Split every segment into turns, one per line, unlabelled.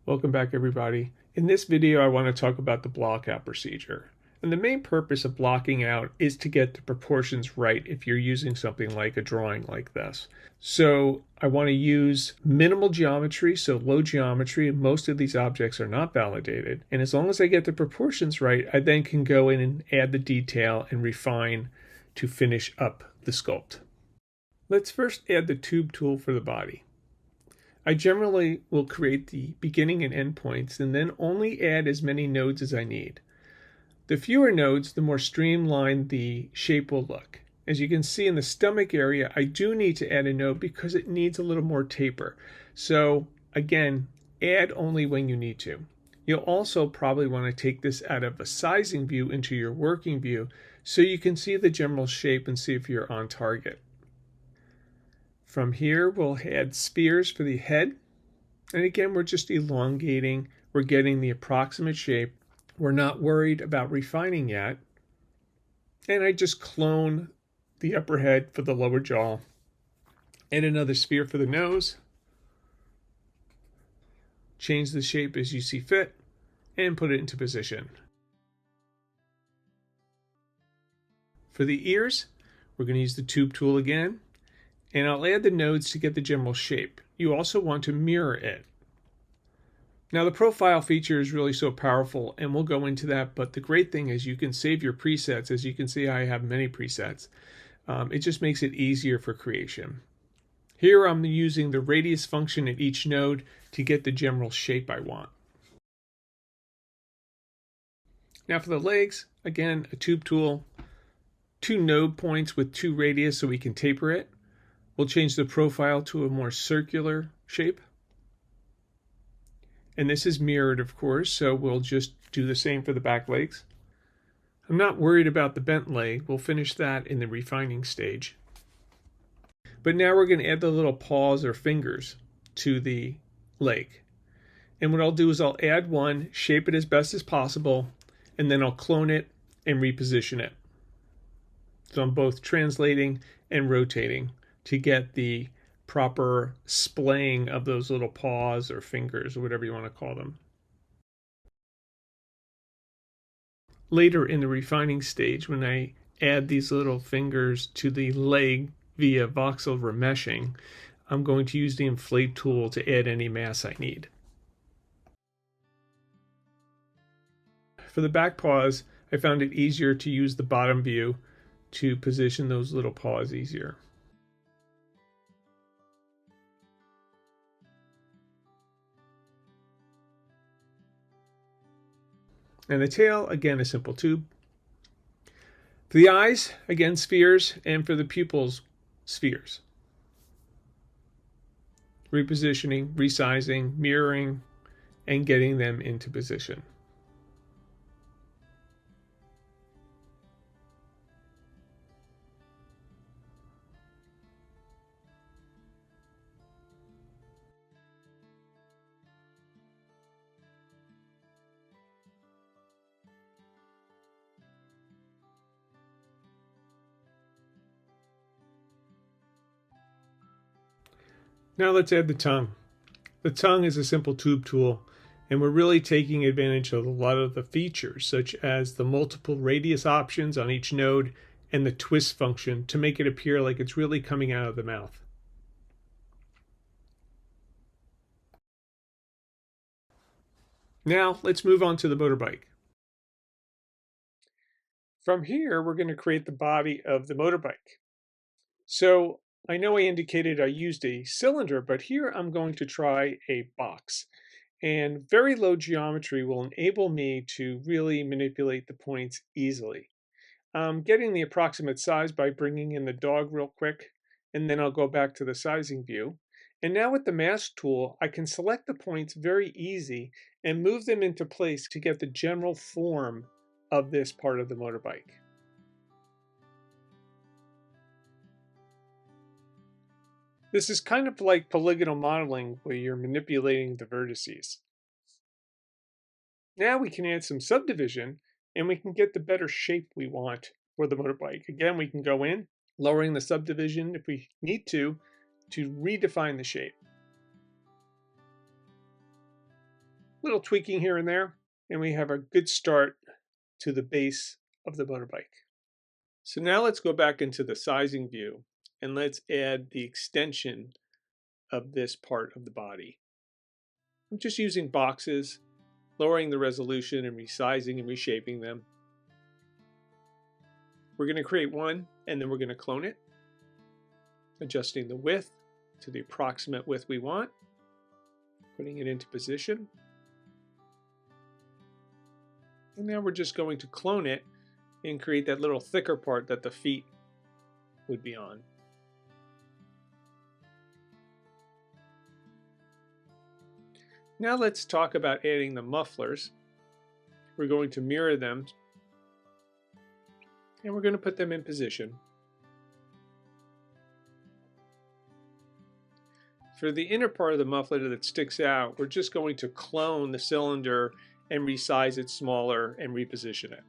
Welcome back, everybody. In this video I want to talk about the blockout procedure. And the main purpose of blocking out is to get the proportions right if you're using something like a drawing like this. So I want to use minimal geometry, so low geometry, and most of these objects are not validated. And as long as I get the proportions right, I then can go in and add the detail and refine to finish up the sculpt. Let's first add the tube tool for the body. I generally will create the beginning and end points and then only add as many nodes as I need. The fewer nodes, the more streamlined the shape will look. As you can see in the stomach area, I do need to add a node because it needs a little more taper. So again, add only when you need to. You'll also probably want to take this out of a sizing view into your working view so you can see the general shape and see if you're on target. From here, we'll add spheres for the head. And again, we're just elongating. We're getting the approximate shape. We're not worried about refining yet. And I just clone the upper head for the lower jaw. Add another sphere for the nose. Change the shape as you see fit. And put it into position. For the ears, we're going to use the tube tool again. And I'll add the nodes to get the general shape. You also want to mirror it. Now the profile feature is really so powerful, and we'll go into that, but the great thing is you can save your presets. As you can see, I have many presets. It just makes it easier for creation. Here I'm using the radius function at each node to get the general shape I want. Now for the legs, again, a tube tool, 2 node points with 2 radius so we can taper it. We'll change the profile to a more circular shape. And this is mirrored, of course, so we'll just do the same for the back legs. I'm not worried about the bent leg. We'll finish that in the refining stage. But now we're going to add the little paws or fingers to the leg. And what I'll do is I'll add one, shape it as best as possible, and then I'll clone it and reposition it. So I'm both translating and rotating to get the proper splaying of those little paws or fingers or whatever you want to call them. Later in the refining stage, when I add these little fingers to the leg via voxel remeshing, I'm going to use the inflate tool to add any mass I need. For the back paws, I found it easier to use the bottom view to position those little paws easier. And the tail, again, a simple tube. For the eyes, again, spheres, and for the pupils, spheres. Repositioning, resizing, mirroring, and getting them into position. Now let's add the tongue. The tongue is a simple tube tool, and we're really taking advantage of a lot of the features, such as the multiple radius options on each node and the twist function to make it appear like it's really coming out of the mouth. Now let's move on to the motorbike. From here, we're going to create the body of the motorbike. So I know I indicated I used a cylinder, but here I'm going to try a box. And very low geometry will enable me to really manipulate the points easily. I'm getting the approximate size by bringing in the dog real quick, and then I'll go back to the sizing view. And now with the mask tool, I can select the points very easy and move them into place to get the general form of this part of the motorbike. This is kind of like polygonal modeling where you're manipulating the vertices. Now we can add some subdivision and we can get the better shape we want for the motorbike. Again, we can go in, lowering the subdivision if we need to redefine the shape. little tweaking here and there, and we have a good start to the base of the motorbike. So now let's go back into the sizing view and let's add the extension of this part of the body. I'm just using boxes, lowering the resolution and resizing and reshaping them. We're going to create one and then we're going to clone it, adjusting the width to the approximate width we want, putting it into position. And now we're just going to clone it and create that little thicker part that the feet would be on. Now let's talk about adding the mufflers. We're going to mirror them and we're going to put them in position. For the inner part of the muffler that sticks out, we're just going to clone the cylinder and resize it smaller and reposition it.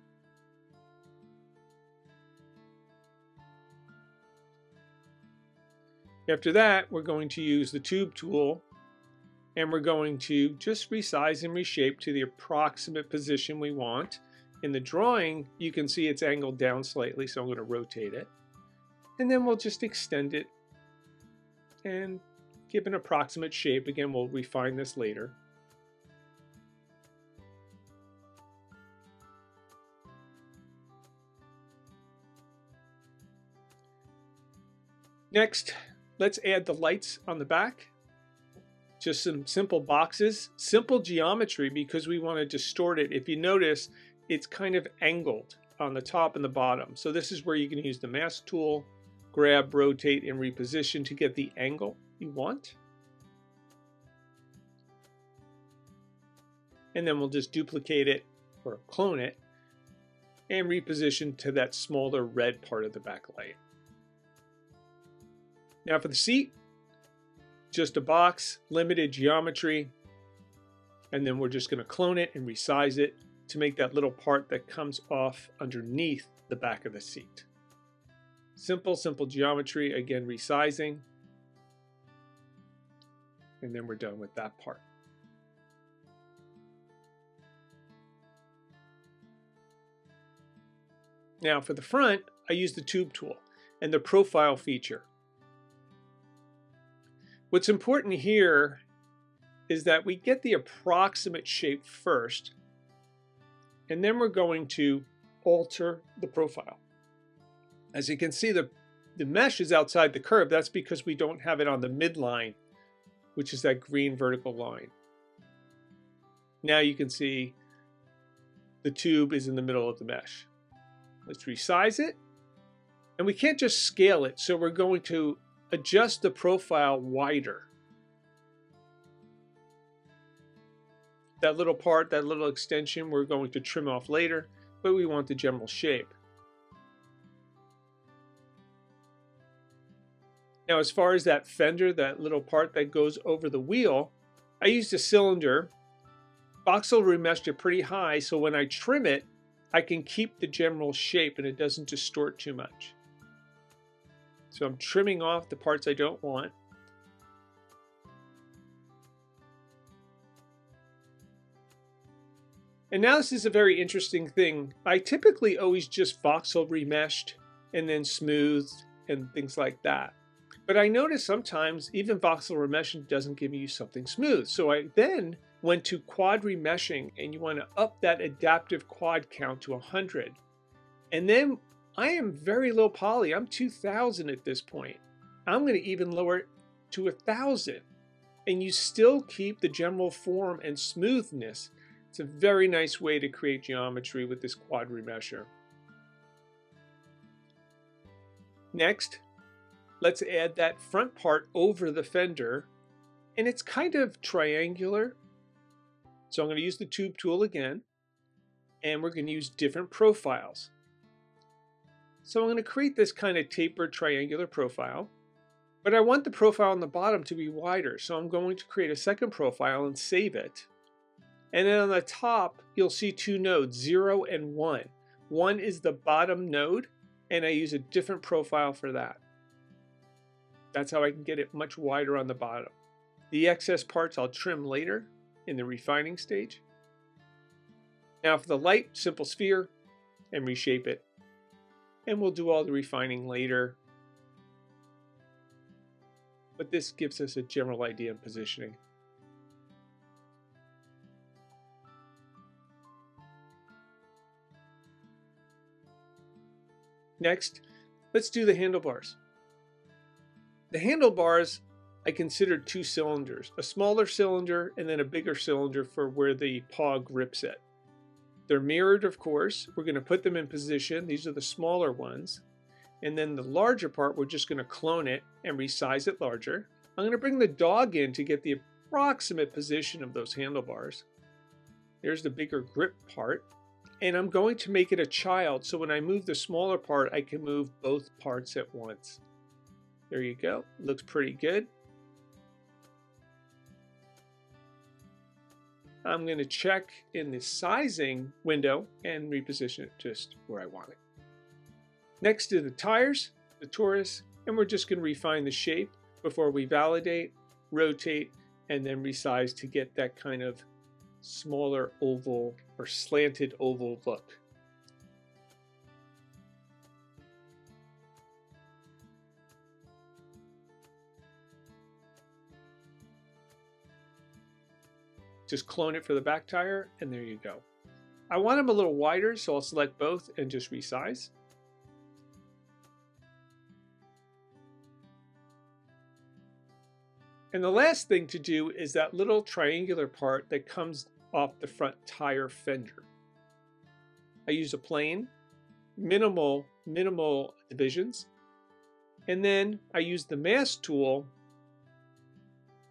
After that, we're going to use the tube tool and we're going to just resize and reshape to the approximate position we want. In the drawing, you can see it's angled down slightly, so I'm going to rotate it. And then we'll just extend it and give an approximate shape. Again, we'll refine this later. Next, let's add the lights on the back. Just some simple boxes, simple geometry because we want to distort it. If you notice, it's kind of angled on the top and the bottom. So this is where you can use the mask tool, grab, rotate, and reposition to get the angle you want. And then we'll just duplicate it or clone it and reposition to that smaller red part of the backlight. Now for the seat, just a box, limited geometry, and then we're just going to clone it and resize it to make that little part that comes off underneath the back of the seat. Simple geometry, again resizing, and then we're done with that part. Now for the front, I use the tube tool and the profile feature. What's important here is that we get the approximate shape first, and then we're going to alter the profile. As you can see, the mesh is outside the curve. That's because we don't have it on the midline, which is that green vertical line. Now you can see the tube is in the middle of the mesh. Let's resize it. And we can't just scale it, so we're going to adjust the profile wider. That little part, that little extension, we're going to trim off later, but we want the general shape. Now, as far as that fender, that little part that goes over the wheel, I used a cylinder, voxel remeshed it pretty high, so when I trim it, I can keep the general shape and it doesn't distort too much. So I'm trimming off the parts I don't want. And now this is a very interesting thing. I typically always just voxel remeshed and then smoothed and things like that. But I noticed sometimes even voxel remeshing doesn't give you something smooth. So I then went to quad remeshing, and you want to up that adaptive quad count to 100. And then I am very low poly. I'm 2000 at this point. I'm going to even lower it to 1000. And you still keep the general form and smoothness. It's a very nice way to create geometry with this quad remesher. Next, let's add that front part over the fender. And it's kind of triangular. So I'm going to use the tube tool again. And we're going to use different profiles. So I'm going to create this kind of tapered triangular profile, but I want the profile on the bottom to be wider. So I'm going to create a second profile and save it. And then on the top, you'll see two nodes, 0 and 1. 1 is the bottom node, and I use a different profile for that. That's how I can get it much wider on the bottom. The excess parts I'll trim later. in the refining stage. Now for the light, simple sphere, and reshape it. And we'll do all the refining later. But this gives us a general idea of positioning. Next, let's do the handlebars. The handlebars, I considered two cylinders, a smaller cylinder and then a bigger cylinder for where the paw grips it. They're mirrored, of course. We're going to put them in position. These are the smaller ones. And then the larger part, we're just going to clone it and resize it larger. I'm going to bring the dog in to get the approximate position of those handlebars. There's the bigger grip part. And I'm going to make it a child, so when I move the smaller part, I can move both parts at once. There you go. Looks pretty good. I'm going to check in the sizing window and reposition it just where I want it. Next to the tires, the Taurus, and we're just going to refine the shape before we validate, rotate, and then resize to get that kind of smaller oval or slanted oval look. Just clone it for the back tire, and there you go. I want them a little wider, so I'll select both and just resize. And the last thing to do is that little triangular part that comes off the front tire fender. I use a plane, minimal divisions, and then I use the mask tool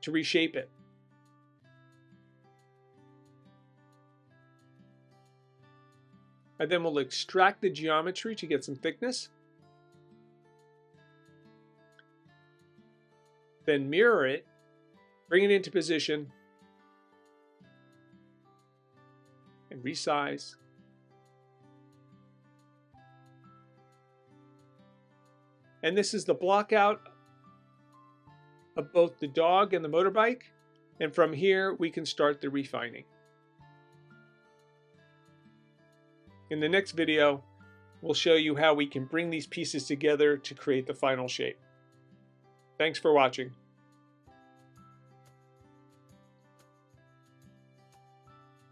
to reshape it. I then will extract the geometry to get some thickness. Then mirror it, bring it into position, and resize. And this is the block out of both the dog and the motorbike. And from here, we can start the refining. In the next video, we'll show you how we can bring these pieces together to create the final shape. Thanks for watching.